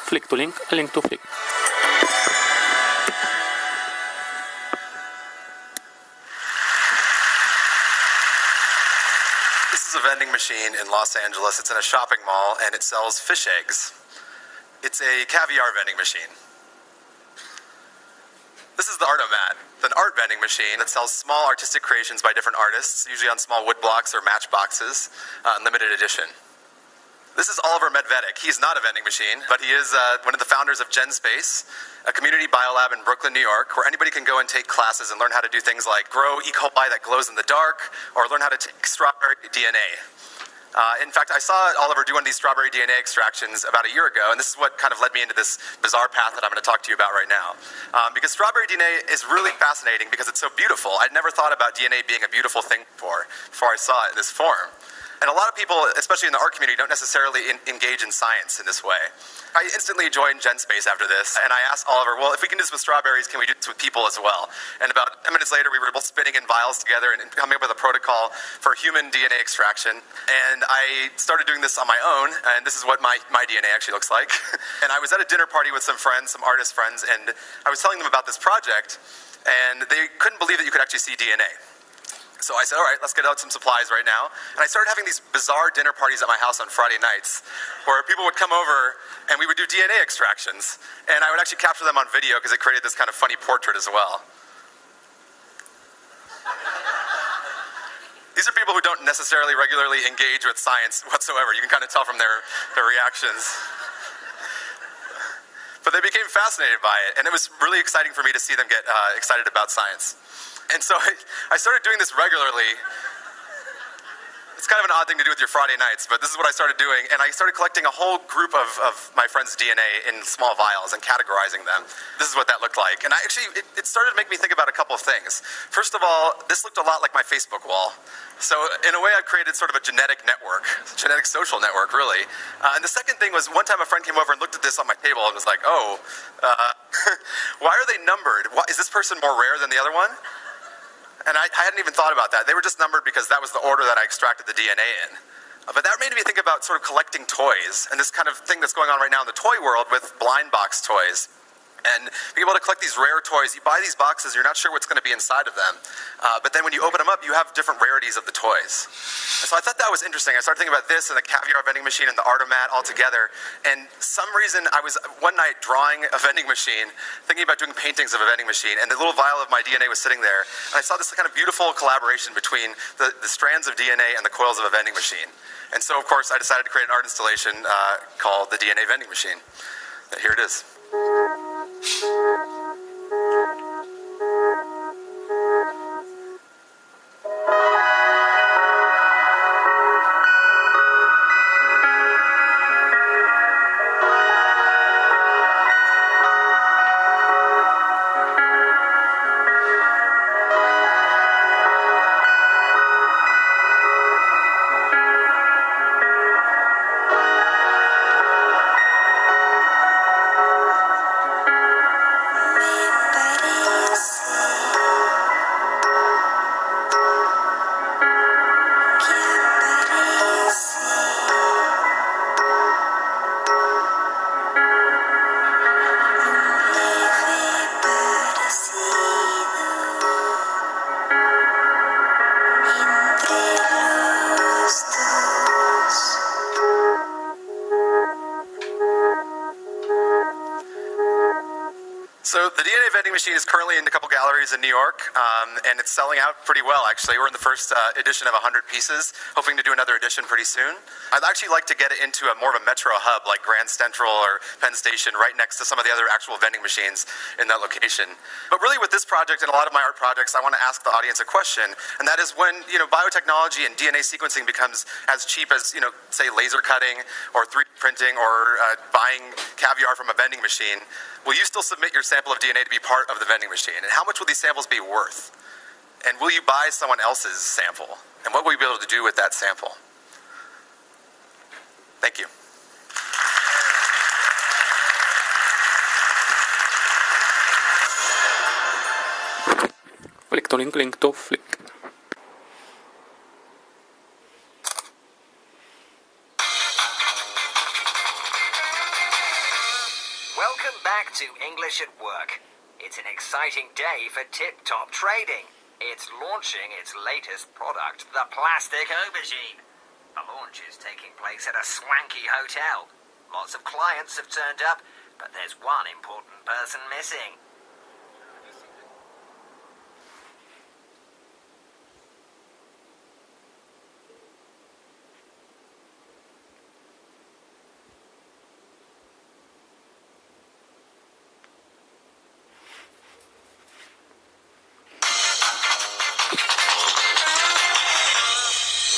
Flick to link, link to flick. This is a vending machine in Los Angeles. It's in a shopping mall and it sells fish eggs. It's a caviar vending machine. This is the Artomat. It's an art vending machine that sells small artistic creations by different artists, usually on small wood blocks or matchboxes, limited edition. This is Oliver Medvedik. He's not a vending machine, but he is one of the founders of GenSpace, a community biolab in Brooklyn, New York, where anybody can go and take classes and learn how to do things like grow E. coli that glows in the dark, or learn how to take strawberry DNA. In fact, I saw Oliver do one of these strawberry DNA extractions about a year ago, and this is what kind of led me into this bizarre path that I'm going to talk to you about right now. Because strawberry DNA is really fascinating because it's so beautiful. I'd never thought about DNA being a beautiful thing before I saw it in this form. And a lot of people, especially in the art community, don't necessarily engage in science in this way. I instantly joined GenSpace after this, and I asked Oliver, well, if we can do this with strawberries, can we do this with people as well? And about 10 minutes later, we were both spinning in vials together and coming up with a protocol for human DNA extraction. And I started doing this on my own, and this is what my DNA actually looks like. And I was at a dinner party with some friends, some artist friends, and I was telling them about this project, and they couldn't believe that you could actually see DNA. So I said, all right, let's get out some supplies right now. And I started having these bizarre dinner parties at my house on Friday nights where people would come over and we would do DNA extractions. And I would actually capture them on video because it created this kind of funny portrait as well. These are people who don't necessarily regularly engage with science whatsoever. You can kind of tell from their reactions. But they became fascinated by it. And it was really exciting for me to see them get excited about science. And so I started doing this regularly. It's kind of an odd thing to do with your Friday nights, but this is what I started doing. And I started collecting a whole group of my friends' DNA in small vials and categorizing them. This is what that looked like. And it started to make me think about a couple of things. First of all, this looked a lot like my Facebook wall. So in a way, I've created sort of a genetic network, genetic social network, really. And the second thing was, one time a friend came over and looked at this on my table and was like, oh, why are they numbered? Is this person more rare than the other one? And I hadn't even thought about that. They were just numbered because that was the order that I extracted the DNA in. But that made me think about sort of collecting toys and this kind of thing that's going on right now in the toy world with blind box toys. And being able to collect these rare toys, you buy these boxes, you're not sure what's going to be inside of them. But then when you open them up, you have different rarities of the toys. And so I thought that was interesting. I started thinking about this and the caviar vending machine and the Artomat all together. And some reason I was one night drawing a vending machine, thinking about doing paintings of a vending machine, and the little vial of my DNA was sitting there. And I saw this kind of beautiful collaboration between the strands of DNA and the coils of a vending machine. And so, of course, I decided to create an art installation called the DNA vending machine. And here it is. So the DNA vending machine is currently in a couple galleries in New York, and it's selling out pretty well, actually. We're in the first edition of 100 pieces, hoping to do another edition pretty soon. I'd actually like to get it into more of a metro hub like Grand Central or Penn Station, right next to some of the other actual vending machines in that location. But really with this project and a lot of my art projects, I want to ask the audience a question, and that is when biotechnology and DNA sequencing becomes as cheap as, say laser cutting or 3D printing or buying caviar from a vending machine, will you still submit your sample of DNA to be part of the vending machine? And how much will these samples be worth? And will you buy someone else's sample? And what will you be able to do with that sample? Thank you. Flick to link, link to flick. Welcome back to English at Work. It's an exciting day for Tip Top Trading. It's launching its latest product, the plastic aubergine. The launch is taking place at a swanky hotel. Lots of clients have turned up, but there's one important person missing.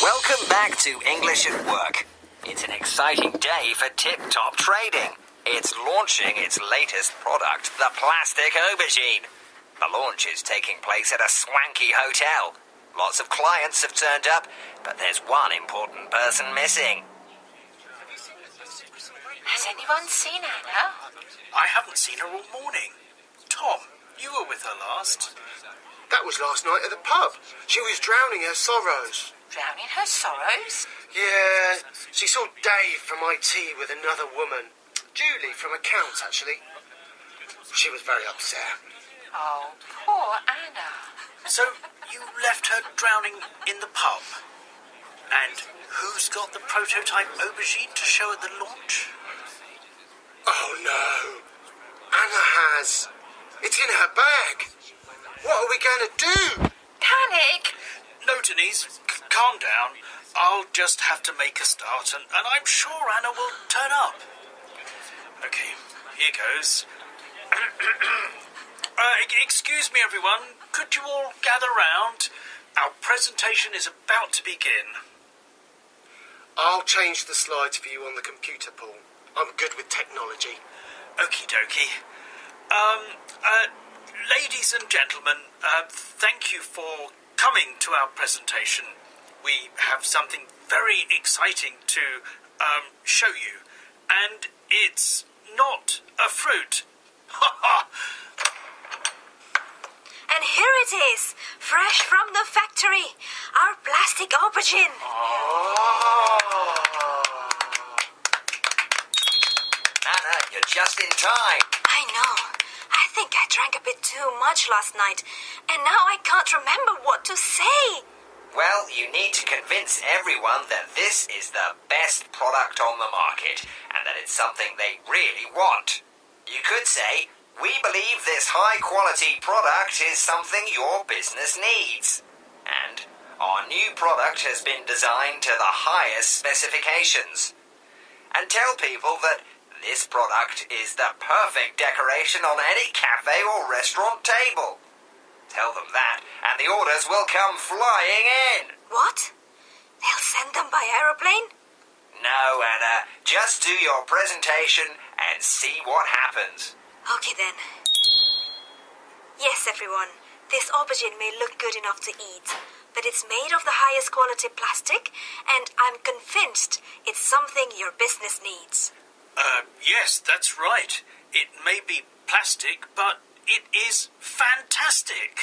Welcome back to English at Work. It's an exciting day for Tip Top Trading. It's launching its latest product, the plastic aubergine. The launch is taking place at a swanky hotel. Lots of clients have turned up, but there's one important person missing. Has anyone seen Anna? I haven't seen her all morning. Tom, you were with her last. That was last night at the pub. She was drowning her sorrows. Drowning her sorrows? Yeah, she saw Dave from IT with another woman. Julie from accounts, actually. She was very upset. Oh, poor Anna. So, you left her drowning in the pub? And who's got the prototype aubergine to show at the launch? Oh, no. Anna has. It's in her bag. What are we going to do? Panic! No, Denise, calm down. I'll just have to make a start, and I'm sure Anna will turn up. Okay, here goes. Excuse me, everyone. Could you all gather round? Our presentation is about to begin. I'll change the slides for you on the computer, Paul. I'm good with technology. Okie dokie. Ladies and gentlemen, thank you for coming to our presentation. We have something very exciting to show you, and it's not a fruit. Ha ha! And here it is, fresh from the factory, our plastic aubergine. Anna, you're just in time. I know. I think I drank a bit too much last night, and now I can't remember what to say. Well, you need to convince everyone that this is the best product on the market and that it's something they really want. You could say, we believe this high-quality product is something your business needs. And our new product has been designed to the highest specifications. And tell people that this product is the perfect decoration on any cafe or restaurant table. Tell them that, and the orders will come flying in. What? They'll send them by aeroplane? No, Anna. Just do your presentation and see what happens. Okay then. Yes, everyone. This aubergine may look good enough to eat, but it's made of the highest quality plastic, and I'm convinced it's something your business needs. Yes, that's right. It may be plastic, but it is fantastic.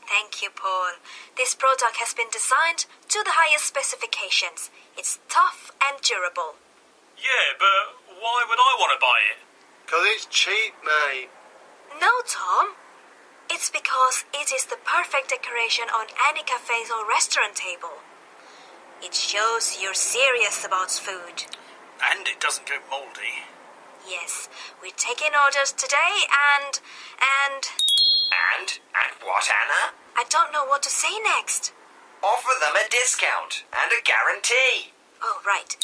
Thank you, Paul. This product has been designed to the highest specifications. It's tough and durable. Yeah, but why would I want to buy it? 'Cause it's cheap, mate. No, Tom. It's because it is the perfect decoration on any cafe or restaurant table. It shows you're serious about food. And it doesn't go mouldy. Yes, we're taking orders today and... And what, Anna? I don't know what to say next. Offer them a discount and a guarantee. Oh, right.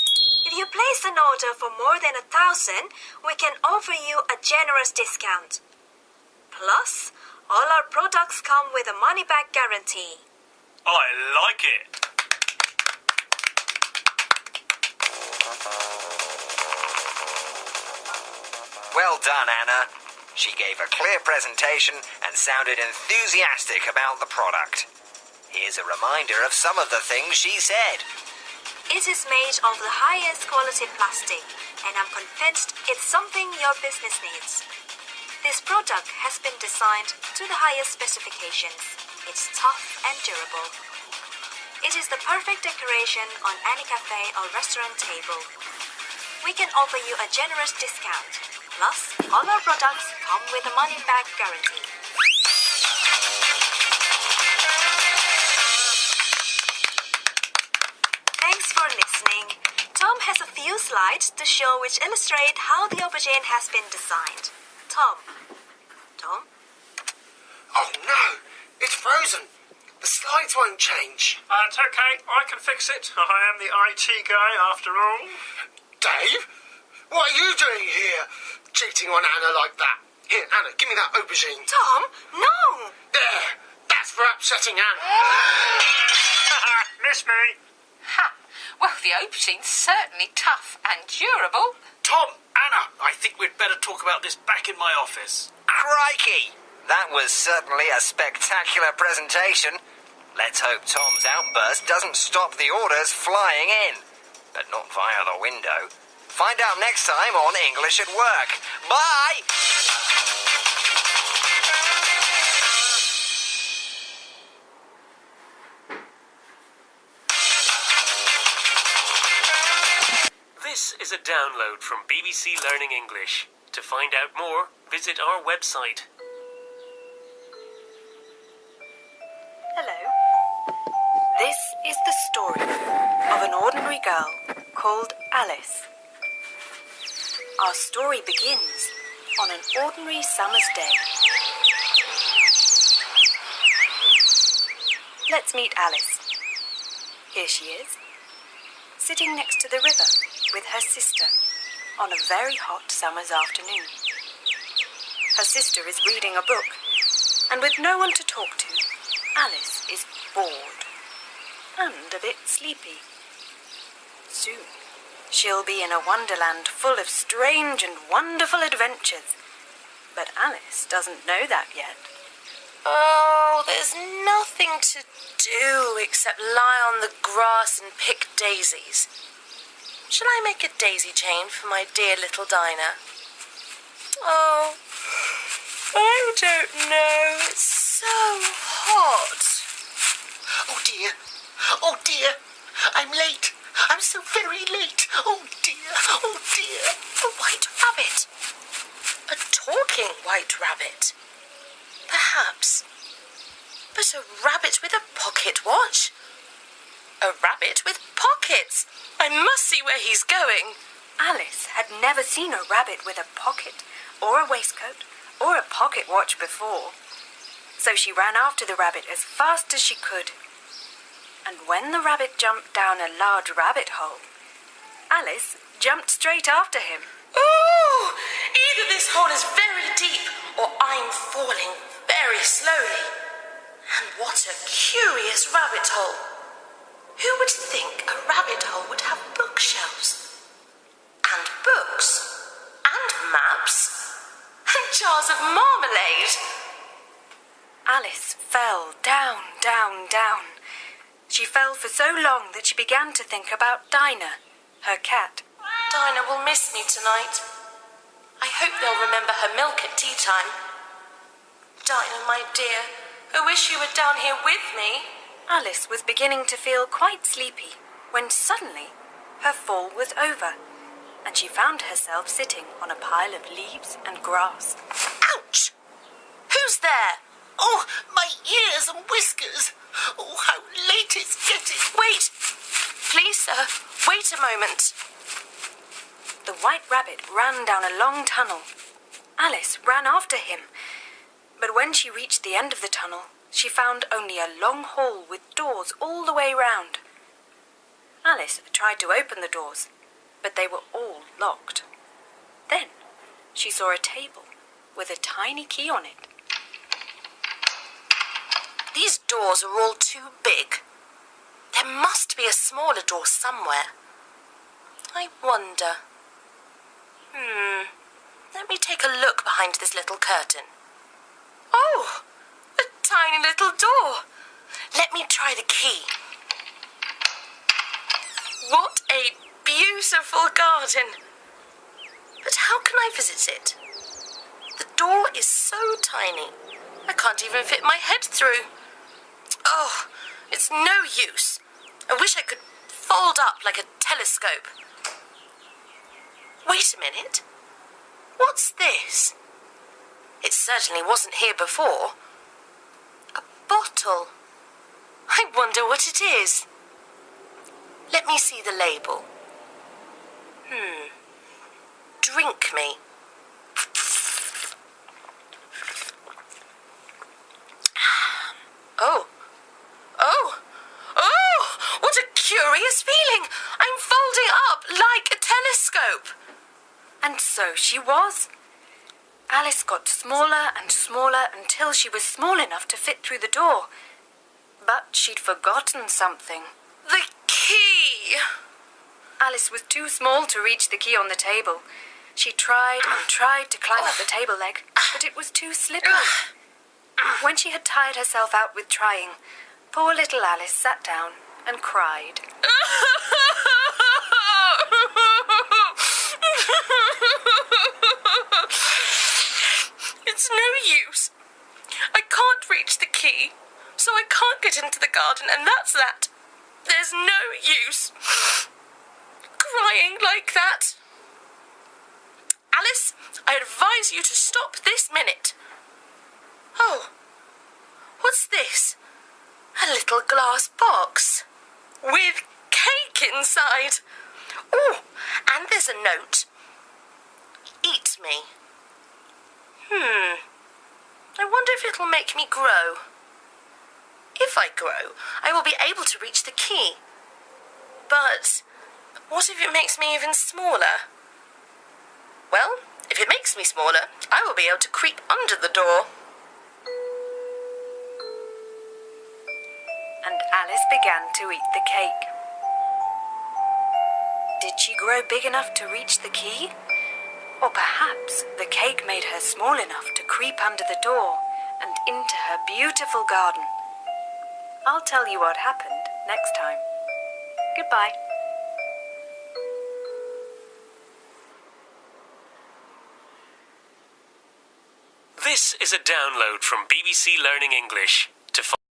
If you place an order for more than 1,000, we can offer you a generous discount. Plus, all our products come with a money-back guarantee. I like it. Well done, Anna. She gave a clear presentation and sounded enthusiastic about the product. Here's a reminder of some of the things she said. It is made of the highest quality plastic, and I'm convinced it's something your business needs. This product has been designed to the highest specifications. It's tough and durable. It is the perfect decoration on any cafe or restaurant table. We can offer you a generous discount. Plus, all our products come with a money-back guarantee. Thanks for listening. Tom has a few slides to show which illustrate how the aubergine has been designed. Tom? Oh no, it's frozen. The slides won't change. It's okay, I can fix it. I am the IT guy after all. Dave? What are you doing here? Cheating on Anna like that. Here, Anna, give me that aubergine. Tom, no! There, that's for upsetting Anna. Miss me. Ha! Well, the aubergine's certainly tough and durable. Tom, Anna, I think we'd better talk about this back in my office. Crikey! That was certainly a spectacular presentation. Let's hope Tom's outburst doesn't stop the orders flying in. But not via the window. Find out next time on English at Work. Bye! This is a download from BBC Learning English. To find out more, visit our website. Hello. This is the story of an ordinary girl called Alice. Our story begins on an ordinary summer's day. Let's meet Alice. Here she is, sitting next to the river with her sister on a very hot summer's afternoon. Her sister is reading a book, and with no one to talk to, Alice is bored and a bit sleepy. Soon, she'll be in a wonderland full of strange and wonderful adventures. But Alice doesn't know that yet. Oh, there's nothing to do except lie on the grass and pick daisies. Shall I make a daisy chain for my dear little Dinah? Oh, I don't know. It's so hot. Oh dear, I'm late. I'm so very late. Oh dear. A white rabbit. A talking white rabbit. Perhaps. But a rabbit with a pocket watch? A rabbit with pockets. I must see where he's going. Alice had never seen a rabbit with a pocket or a waistcoat or a pocket watch before. So she ran after the rabbit as fast as she could. And when the rabbit jumped down a large rabbit hole, Alice jumped straight after him. Ooh! Either this hole is very deep or I'm falling very slowly. And what a curious rabbit hole. Who would think a rabbit hole would have bookshelves? And books? And maps? And jars of marmalade? Alice fell down. She fell for so long that she began to think about Dinah, her cat. Dinah will miss me tonight. I hope they'll remember her milk at tea time. Dinah, my dear, I wish you were down here with me. Alice was beginning to feel quite sleepy when suddenly her fall was over and she found herself sitting on a pile of leaves and grass. Ouch! Who's there? Oh, my ears and whiskers. Oh, how late it's getting. Wait! Please, sir, wait a moment. The white rabbit ran down a long tunnel. Alice ran after him. But when she reached the end of the tunnel, she found only a long hall with doors all the way round. Alice tried to open the doors, but they were all locked. Then she saw a table with a tiny key on it. These doors are all too big. There must be a smaller door somewhere. I wonder. Let me take a look behind this little curtain. Oh, a tiny little door. Let me try the key. What a beautiful garden. But how can I visit it? The door is so tiny, I can't even fit my head through. Oh, it's no use. I wish I could fold up like a telescope. Wait a minute. What's this? It certainly wasn't here before. A bottle. I wonder what it is. Let me see the label. Drink me. Oh, what a curious feeling. I'm folding up like a telescope. And so she was. Alice got smaller and smaller until she was small enough to fit through the door. But she'd forgotten something. The key. Alice was too small to reach the key on the table. She tried and tried to climb up the table leg, but it was too slippery. When she had tired herself out with trying, poor little Alice sat down and cried. It's no use. I can't reach the key, so I can't get into the garden, and that's that. There's no use crying like that. Alice, I advise you to stop this minute. Oh, what's this? A little glass box with cake inside. Oh, and there's a note. Eat me. I wonder if it'll make me grow. If I grow, I will be able to reach the key. But what if it makes me even smaller? Well, if it makes me smaller, I will be able to creep under the door. And Alice began to eat the cake. Did she grow big enough to reach the key? Or perhaps the cake made her small enough to creep under the door and into her beautiful garden. I'll tell you what happened next time. Goodbye. This is a download from BBC Learning English.